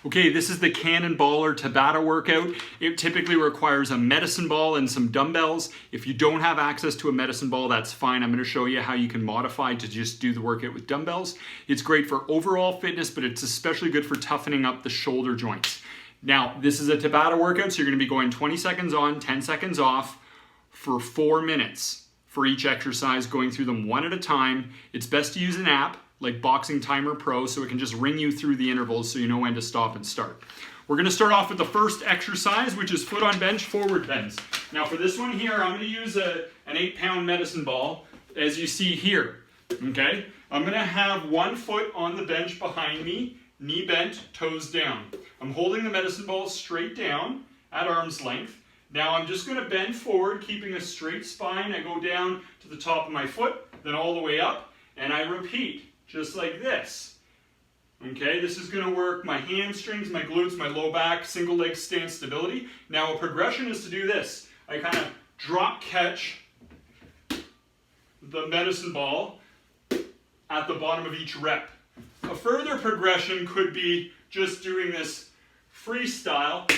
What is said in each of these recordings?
Okay, this is the Cannonballer Tabata workout. It typically requires a medicine ball and some dumbbells. If you don't have access to a medicine ball, that's fine. I'm going to show you how you can modify to just do the workout with dumbbells. It's great for overall fitness, but it's especially good for toughening up the shoulder joints. Now, this is a Tabata workout, so you're going to be going 20 seconds on, 10 seconds off for 4 minutes for each exercise, going through them one at a time. It's best to use an app like Boxing Timer Pro, so it can just ring you through the intervals so you know when to stop and start. We're going to start off with the first exercise, which is foot on bench, forward bends. Now for this one here, I'm going to use an 8-pound medicine ball, as you see here. Okay? I'm going to have one foot on the bench behind me, knee bent, toes down. I'm holding the medicine ball straight down at arm's length. Now I'm just going to bend forward, keeping a straight spine. I go down to the top of my foot, then all the way up, and I repeat. Just like this. Okay, this is going to work my hamstrings, my glutes, my low back, single leg stance stability. Now a progression is to do this. I kind of drop catch the medicine ball at the bottom of each rep. A further progression could be just doing this freestyle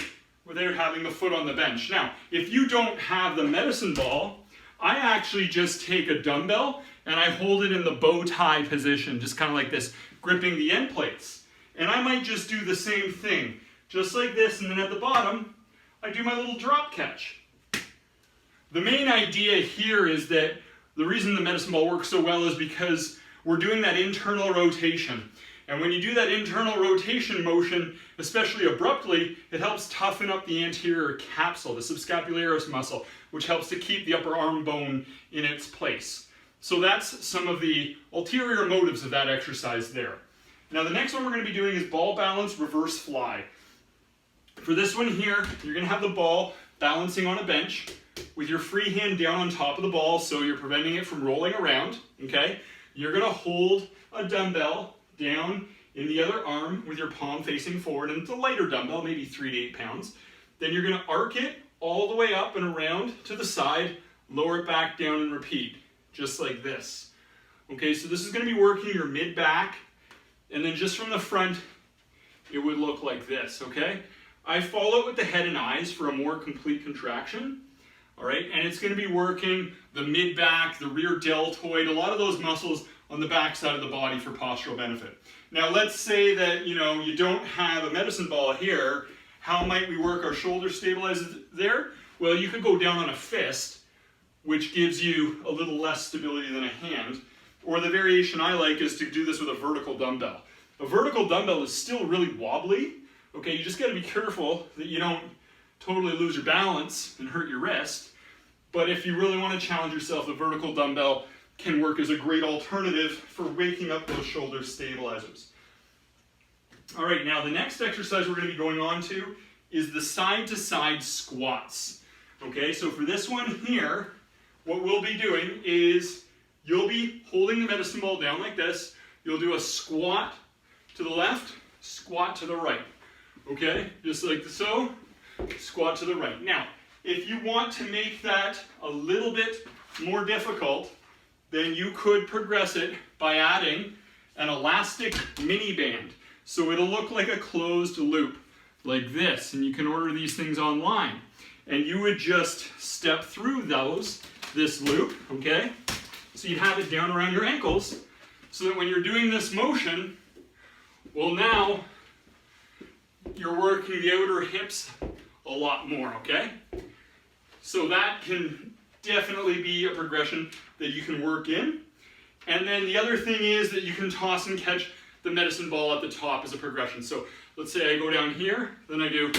without having the foot on the bench. Now, if you don't have the medicine ball, I actually just take a dumbbell and I hold it in the bow tie position, just kind of like this, gripping the end plates. And I might just do the same thing, just like this, and then at the bottom, I do my little drop catch. The main idea here is that the reason the medicine ball works so well is because we're doing that internal rotation. And when you do that internal rotation motion, especially abruptly, it helps toughen up the anterior capsule, the subscapularis muscle, which helps to keep the upper arm bone in its place. So that's some of the ulterior motives of that exercise there. Now the next one we're going to be doing is ball balance reverse fly. For this one here, you're going to have the ball balancing on a bench with your free hand down on top of the ball, so you're preventing it from rolling around. Okay? You're going to hold a dumbbell down in the other arm with your palm facing forward, and it's a lighter dumbbell, maybe 3 to 8 pounds. Then you're going to arc it all the way up and around to the side, lower it back down and repeat, just like this. Okay, so this is going to be working your mid-back, and then just from the front, it would look like this, okay? I follow it with the head and eyes for a more complete contraction, all right? And it's going to be working the mid-back, the rear deltoid, a lot of those muscles on the back side of the body for postural benefit. Now let's say that you don't have a medicine ball here. How might we work our shoulder stabilizers there? Well, you could go down on a fist, which gives you a little less stability than a hand. Or the variation I like is to do this with a vertical dumbbell. A vertical dumbbell is still really wobbly. Okay, you just got to be careful that you don't totally lose your balance and hurt your wrist. But if you really want to challenge yourself, the vertical dumbbell can work as a great alternative for waking up those shoulder stabilizers. All right, now the next exercise we're going to be going on to is the side-to-side squats. Okay, so for this one here, what we'll be doing is you'll be holding the medicine ball down like this. You'll do a squat to the left, squat to the right. Okay, just like so, squat to the right. Now, if you want to make that a little bit more difficult, then you could progress it by adding an elastic mini band. So it'll look like a closed loop, like this, and you can order these things online. And you would just step through this loop, okay? So you'd have it down around your ankles, so that when you're doing this motion, well now, you're working the outer hips a lot more, okay? So that can definitely be a progression that you can work in. And then the other thing is that you can toss and catch the medicine ball at the top as a progression. So let's say I go down here, then I do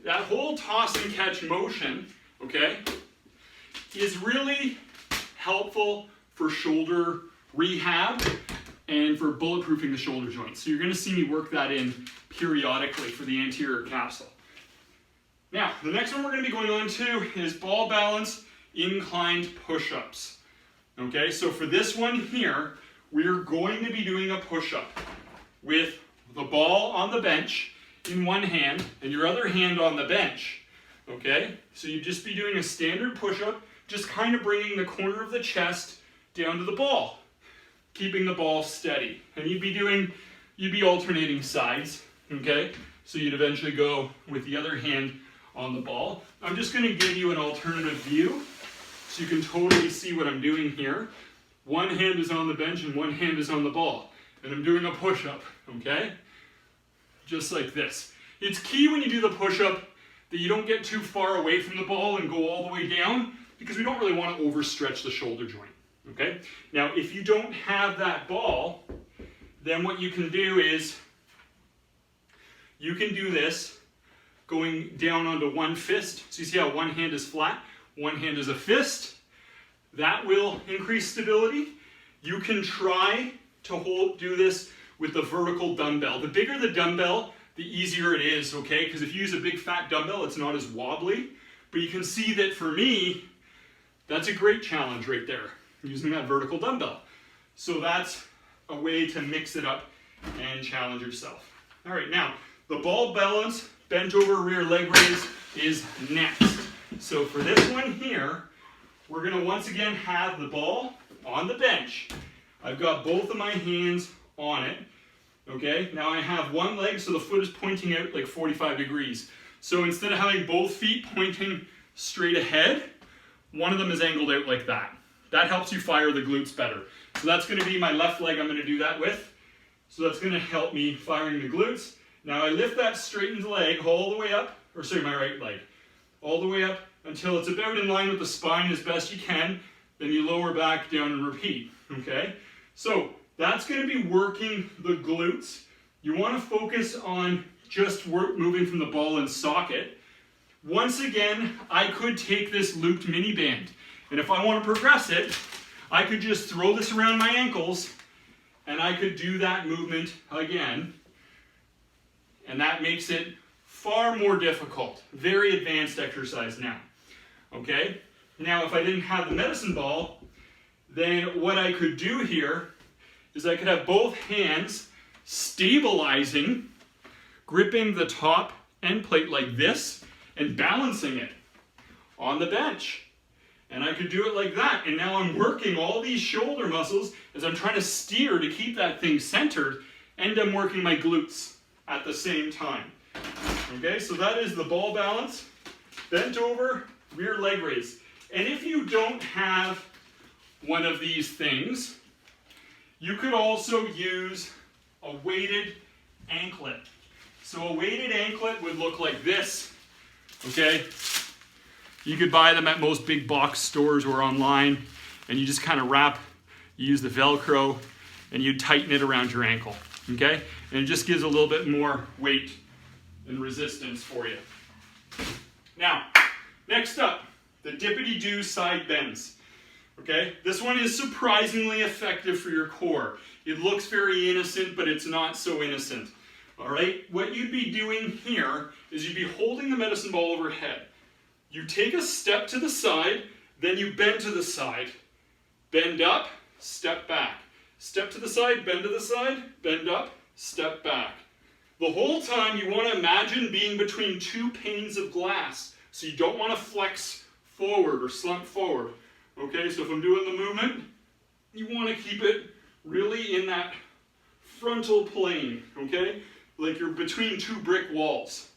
that whole toss and catch motion, okay, is really helpful for shoulder rehab and for bulletproofing the shoulder joints. So you're going to see me work that in periodically for the anterior capsule. Now, the next one we're going to be going on to is ball balance inclined push-ups. Okay, so for this one here, we're going to be doing a push-up with the ball on the bench in one hand and your other hand on the bench. Okay, so you'd just be doing a standard push-up, just kind of bringing the corner of the chest down to the ball, keeping the ball steady. And you'd be doing you'd be alternating sides, okay? So you'd eventually go with the other hand on the ball. I'm just going to give you an alternative view so you can totally see what I'm doing here. One hand is on the bench and one hand is on the ball. And I'm doing a push-up, okay? Just like this. It's key when you do the push-up that you don't get too far away from the ball and go all the way down, because we don't really want to overstretch the shoulder joint, okay? Now, if you don't have that ball, then what you can do is you can do this going down onto one fist. So you see how one hand is flat, one hand is a fist. That will increase stability. You can try to do this with the vertical dumbbell. The bigger the dumbbell, the easier it is, okay? Because if you use a big fat dumbbell, it's not as wobbly. But you can see that for me, that's a great challenge right there, using that vertical dumbbell. So that's a way to mix it up and challenge yourself. All right, now, the ball balance, bent over rear leg raise is next. So for this one here, we're gonna once again have the ball on the bench. I've got both of my hands on it, okay? Now I have one leg, so the foot is pointing out like 45 degrees. So instead of having both feet pointing straight ahead, one of them is angled out like that. That helps you fire the glutes better. So that's gonna be my left leg I'm gonna do that with. So that's gonna help me firing the glutes. Now I lift that straightened leg all the way up, or sorry, my right leg, all the way up until it's about in line with the spine as best you can. Then you lower back down and repeat, okay? So that's gonna be working the glutes. You wanna focus on just moving from the ball and socket. Once again, I could take this looped mini band, and if I wanna progress it, I could just throw this around my ankles and I could do that movement again. And that makes it far more difficult. Very advanced exercise now, okay? Now, if I didn't have the medicine ball, then what I could do here is I could have both hands stabilizing, gripping the top end plate like this, and balancing it on the bench. And I could do it like that. And now I'm working all these shoulder muscles as I'm trying to steer to keep that thing centered, and I'm working my glutes at the same time. Okay, so that is the ball balance, bent over, rear leg raise. And if you don't have one of these things, you could also use a weighted anklet. So a weighted anklet would look like this, okay? You could buy them at most big box stores or online, and you just kind of you use the Velcro, and you tighten it around your ankle, okay? And it just gives a little bit more weight and resistance for you. Now, next up, the dippity-doo side bends. Okay, this one is surprisingly effective for your core. It looks very innocent, but it's not so innocent. All right, what you'd be doing here is you'd be holding the medicine ball overhead. You take a step to the side, then you bend to the side. Bend up, step back. Step to the side, bend to the side, bend up, step back. The whole time you want to imagine being between two panes of glass. So you don't want to flex forward or slump forward. Okay, so if I'm doing the movement, you want to keep it really in that frontal plane, okay? Like you're between two brick walls.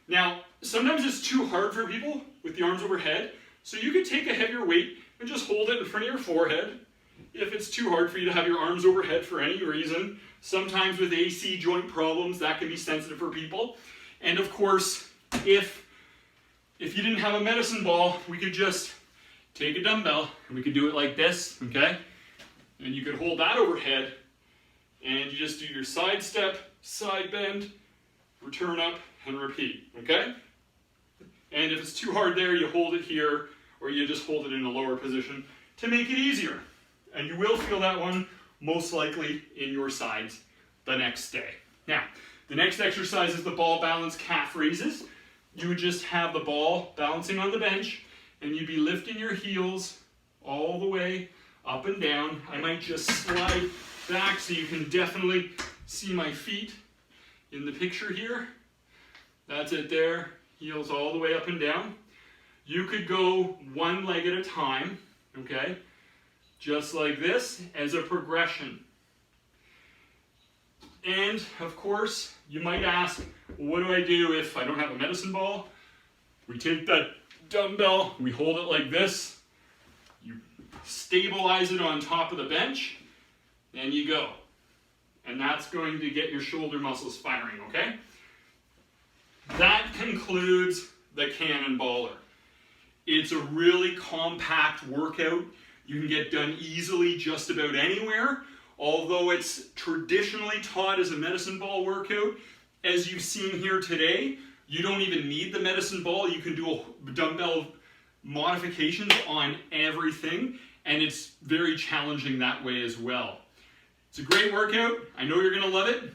Now, sometimes it's too hard for people with the arms overhead, so you could take a heavier weight and just hold it in front of your forehead. If it's too hard for you to have your arms overhead for any reason, sometimes with AC joint problems, that can be sensitive for people. And of course, if you didn't have a medicine ball, we could just take a dumbbell and we could do it like this, okay? And you could hold that overhead and you just do your side step, side bend, return up, and repeat, okay? And if it's too hard there, you hold it here or you just hold it in a lower position to make it easier. And you will feel that one most likely in your sides the next day. Now, the next exercise is the ball balance calf raises. You would just have the ball balancing on the bench and you'd be lifting your heels all the way up and down. I might just slide back so you can definitely see my feet in the picture here. That's it there, heels all the way up and down. You could go one leg at a time, okay? Just like this as a progression. And of course, you might ask, well, what do I do if I don't have a medicine ball? We take that dumbbell, we hold it like this, you stabilize it on top of the bench, and you go. And that's going to get your shoulder muscles firing, okay? That concludes the Cannonballer. It's a really compact workout. You can get done easily just about anywhere. Although it's traditionally taught as a medicine ball workout, as you've seen here today, you don't even need the medicine ball. You can do dumbbell modifications on everything, and it's very challenging that way as well. It's a great workout. I know you're going to love it.